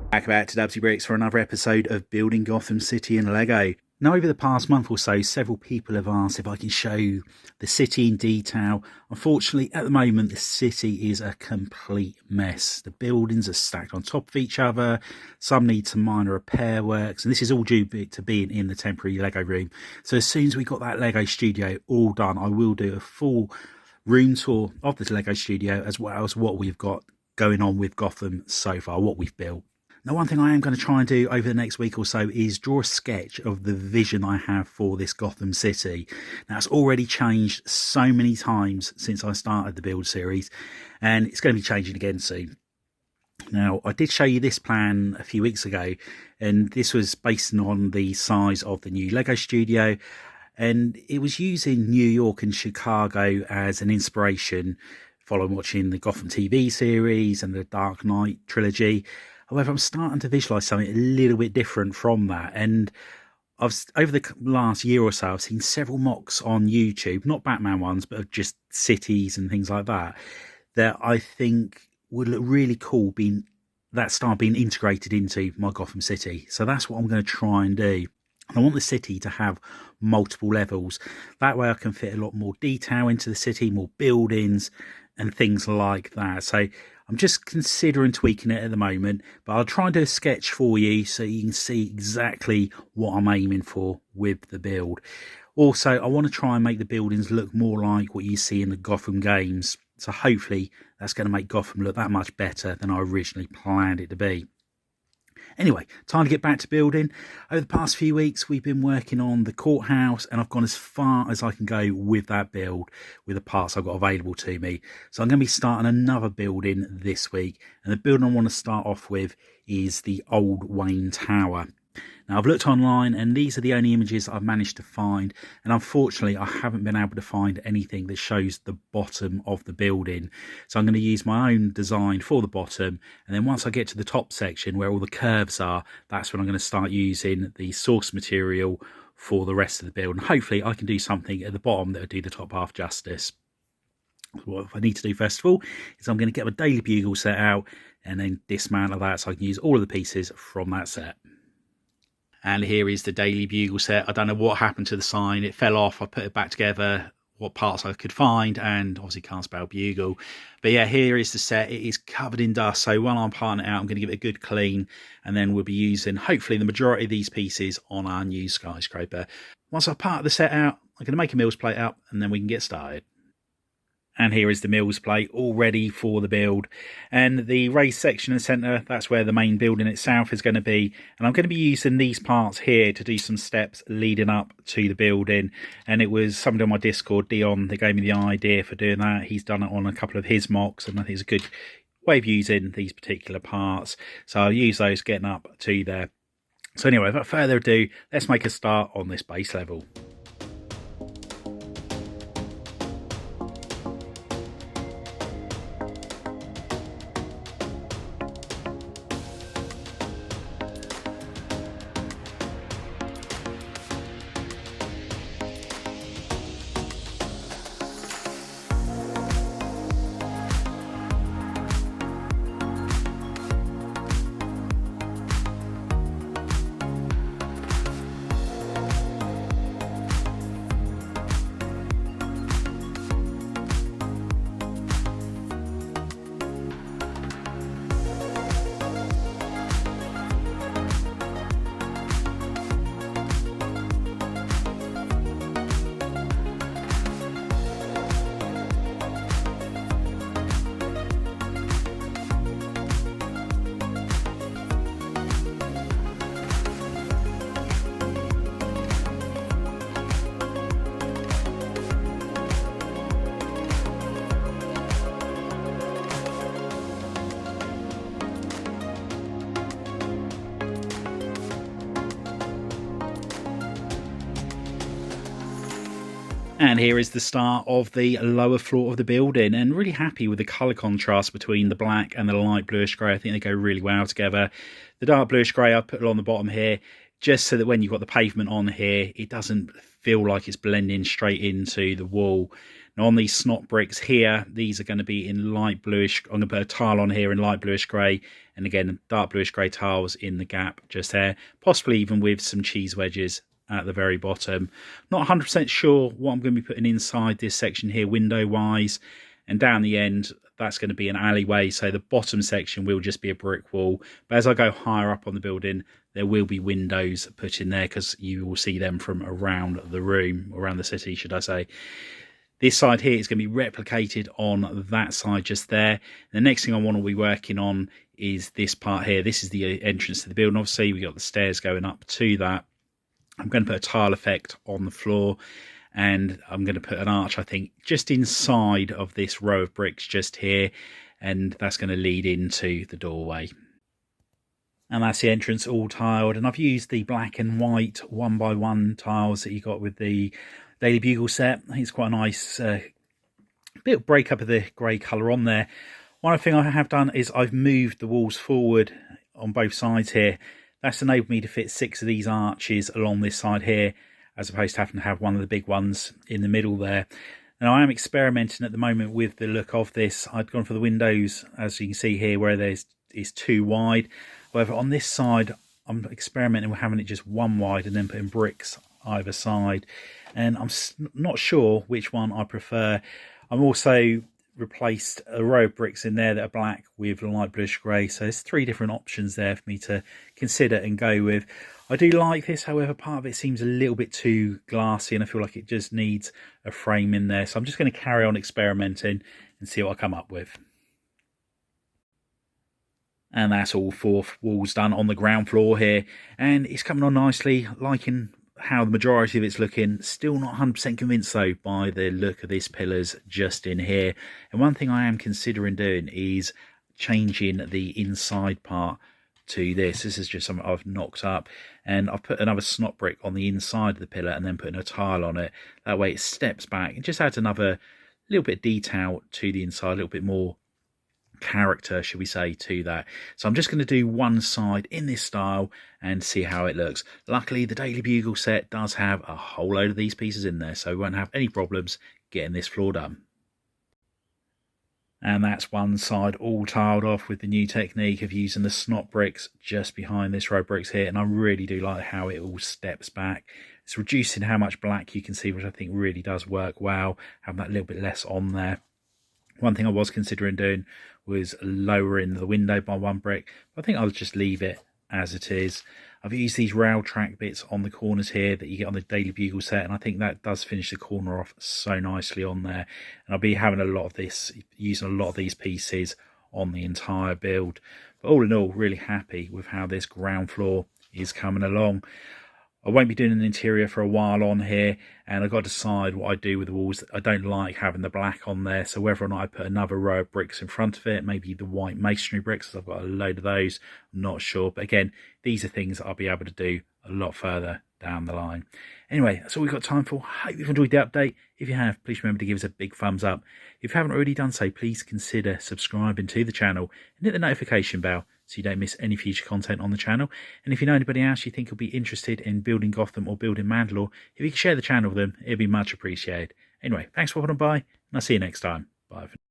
Back back to Dubsy Bricks for another episode of Building Gotham City in Lego. Now, over the past month or so, several people have asked if I can show the city in detail. Unfortunately, at the moment, the city is a complete mess. The buildings are stacked on top of each other. Some need some minor repair works, and this is all due to being in the temporary Lego room. So as soon as we got that Lego studio all done, I will do a full room tour of the Lego studio, as well as what we've got going on with Gotham so far, what we've built. Now, one thing I am going to try and do over the next week or so is draw a sketch of the vision I have for this Gotham City. Now, it's already changed so many times since I started the build series, and it's going to be changing again soon. Now, I did show you this plan a few weeks ago, and this was based on the size of the new Lego studio, and it was using New York and Chicago as an inspiration following watching the Gotham TV series and the Dark Knight trilogy. However, I'm starting to visualise something a little bit different from that. And over the last year or so, I've seen several mocks on YouTube, not Batman ones, but of just cities and things like that, that I think would look really cool being integrated into my Gotham City. So that's what I'm going to try and do. I want the city to have multiple levels. That way I can fit a lot more detail into the city, more buildings and things like that. So I'm just considering tweaking it at the moment, but I'll try and do a sketch for you so you can see exactly what I'm aiming for with the build. Also, I want to try and make the buildings look more like what you see in the Gotham games. So hopefully that's going to make Gotham look that much better than I originally planned it to be. Anyway, time to get back to building. Over the past few weeks, we've been working on the courthouse, and I've gone as far as I can go with that build, with the parts I've got available to me. So I'm going to be starting another building this week, and the building I want to start off with is the Old Wayne Tower. Now, I've looked online, and these are the only images I've managed to find, and unfortunately I haven't been able to find anything that shows the bottom of the building. So I'm going to use my own design for the bottom, and then once I get to the top section where all the curves are, that's when I'm going to start using the source material for the rest of the build, and hopefully I can do something at the bottom that will do the top half justice. What I need to do first of all is I'm going to get my daily bugle set out and then dismantle that so I can use all of the pieces from that set. And here is the daily bugle set. I don't know what happened to the sign. It fell off. I put it back together, what parts I could find, and obviously can't spell bugle. But yeah, here is the set. It is covered in dust. So while I'm parting it out, I'm going to give it a good clean. And then we'll be using, hopefully, the majority of these pieces on our new skyscraper. Once I've parted the set out, I'm going to make a Mills plate up, and then we can get started. And here is the Mills plate all ready for the build. And the raised section in the centre, that's where the main building itself is going to be. And I'm going to be using these parts here to do some steps leading up to the building. And it was somebody on my Discord, Dion, that gave me the idea for doing that. He's done it on a couple of his mocks, and I think it's a good way of using these particular parts. So I'll use those getting up to there. So anyway, without further ado, let's make a start on this base level. And here is the start of the lower floor of the building, and really happy with the colour contrast between the black and the light bluish grey. I think they go really well together. The dark bluish grey I put along the bottom here, just so that when you've got the pavement on here, it doesn't feel like it's blending straight into the wall. Now on these snot bricks here, these are going to be in light bluish. I'm going to put a tile on here in light bluish grey, and again dark bluish grey tiles in the gap just there, possibly even with some cheese wedges at the very bottom. Not 100% sure what I'm going to be putting inside this section here window wise, and down the end that's going to be an alleyway, so the bottom section will just be a brick wall. But as I go higher up on the building, there will be windows put in there because you will see them from around the room, around the city should I say. This side here is going to be replicated on that side just there. The next thing I want to be working on is this part here. This is the entrance to the building. Obviously we got the stairs going up to that. I'm going to put a tile effect on the floor, and I'm going to put an arch, I think, just inside of this row of bricks just here, and that's going to lead into the doorway. And that's the entrance all tiled, and I've used the black and white 1x1 tiles that you got with the Daily Bugle set. I think it's quite a nice bit of breakup of the grey colour on there. One thing I have done is I've moved the walls forward on both sides here. That's enabled me to fit 6 of these arches along this side here, as opposed to having to have one of the big ones in the middle there. Now I am experimenting at the moment with the look of this. I've gone for the windows, as you can see here, where there's is too wide. However, on this side, I'm experimenting with having it just one wide and then putting bricks either side. And I'm not sure which one I prefer. I'm also replaced a row of bricks in there that are black with light bluish grey, so there's 3 different options there for me to consider and go with. I do like this, however part of it seems a little bit too glassy and I feel like it just needs a frame in there, so I'm just going to carry on experimenting and see what I come up with. And that's all 4 walls done on the ground floor here, and it's coming on nicely. Liking how the majority of it's looking. Still not 100% convinced though by the look of these pillars just in here. And one thing I am considering doing is changing the inside part to this. This is just something I've knocked up, and I've put another snot brick on the inside of the pillar and then putting a tile on it. That way it steps back. It just adds another little bit of detail to the inside, a little bit more character, should we say, to that. So I'm just going to do one side in this style and see how it looks. Luckily the Daily Bugle set does have a whole load of these pieces in there, so we won't have any problems getting this floor done. And that's one side all tiled off with the new technique of using the snot bricks just behind this row of bricks here, and I really do like how it all steps back. It's reducing how much black you can see, which I think really does work well, having that little bit less on there. One thing I was considering doing was lowering the window by 1 brick, but I think I'll just leave it as it is. I've used these rail track bits on the corners here that you get on the Daily Bugle set, and I think that does finish the corner off so nicely on there. And I'll be having a lot of this, using a lot of these pieces on the entire build. But all in all, really happy with how this ground floor is coming along. I won't be doing an interior for a while on here, and I've got to decide what I do with the walls. I don't like having the black on there, so whether or not I put another row of bricks in front of it, maybe the white masonry bricks, I've got a load of those, I'm not sure. But again, these are things that I'll be able to do a lot further down the line. Anyway, that's all we've got time for. Hope you've enjoyed the update. If you have, please remember to give us a big thumbs up. If you haven't already done so, please consider subscribing to the channel and hit the notification bell so you don't miss any future content on the channel. And if you know anybody else you think will be interested in building Gotham or building Mandalore, if you can share the channel with them, it'd be much appreciated. Anyway, thanks for watching by, and I'll see you next time. Bye for now.